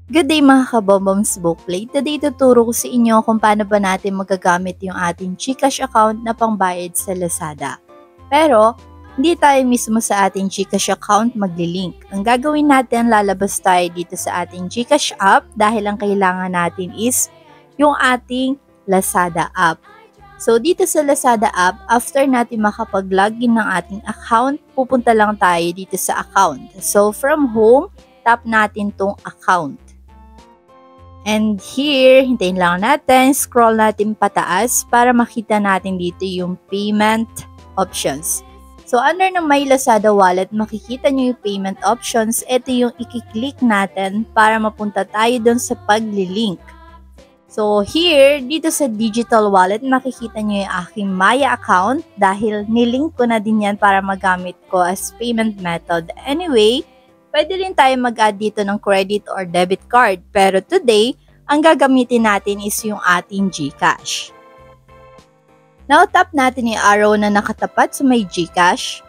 Good day mga kabomboms bookplate. Today tuturo ko sa inyo kung paano ba natin magagamit yung ating GCash account na pangbayad sa Lazada. Pero, hindi tayo mismo sa ating GCash account magli-link. Ang gagawin natin, lalabas tayo dito sa ating GCash app dahil ang kailangan natin is yung ating Lazada app. So, dito sa Lazada app, after natin makapag-login ng ating account, pupunta lang tayo dito sa account. So, from home, tap natin tong account. And here, hintayin lang natin, scroll natin pataas para makita natin dito yung payment options. So, under ng My Lazada Wallet, makikita nyo yung payment options. Ito yung i-click natin para mapunta tayo dun sa pagli-link. So, here, dito sa digital wallet, makikita nyo yung aking Maya account dahil nilink ko na din yan para magamit ko as payment method. Anyway, pwede rin tayo mag-add dito ng credit or debit card. Pero today, ang gagamitin natin is yung ating GCash. Now, tap natin yung arrow na nakatapat sa may GCash.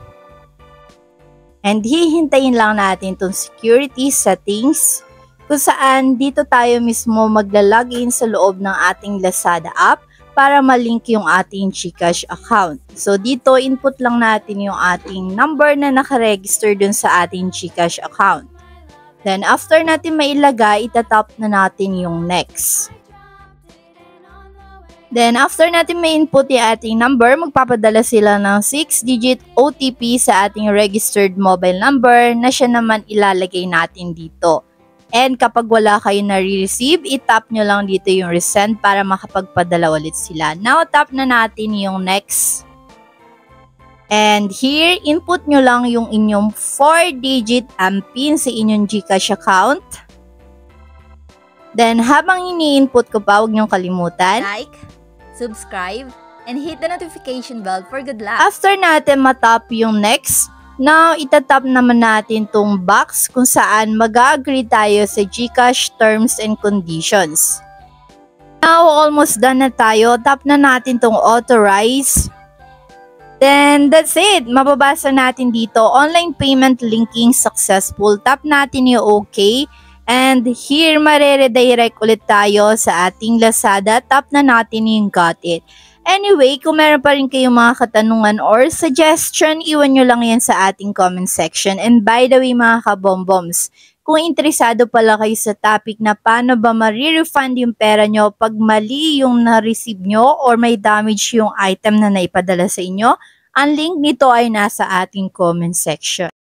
And hihintayin lang natin itong security settings kung saan dito tayo mismo magla-login sa loob ng ating Lazada app para malink yung ating GCash account. So, dito input lang natin yung ating number na nakaregister dun sa ating GCash account. Then, after natin mailagay, itatap na natin yung next. Then, after natin ma-input yung ating number, magpapadala sila ng 6-digit OTP sa ating registered mobile number na siya naman ilalagay natin dito. And kapag wala kayo na-receive, itap nyo lang dito yung resend para makapagpadala ulit sila. Now, tap na natin yung next. And here, input nyo lang yung inyong 4-digit PIN sa inyong GCash account. Then, habang ini-input ko pa, huwag nyong kalimutan. Like, subscribe, and hit the notification bell for good luck. After natin matap yung next, now, itatap naman natin tong box kung saan mag-agree tayo sa GCash terms and conditions. Now, almost done na tayo. Tap na natin tong authorize. Then, that's it. Mababasa natin dito, online payment linking successful. Tap natin yung OK. And here, mareredirect ulit tayo sa ating Lazada. Tap na natin yung got it. Anyway, kung meron pa rin kayong mga katanungan or suggestion, iwan nyo lang yan sa ating comment section. And by the way, mga kabomboms, kung interesado pala kayo sa topic na paano ba ma-refund yung pera nyo pag mali yung na-receive nyo or may damage yung item na naipadala sa inyo, ang link nito ay nasa ating comment section.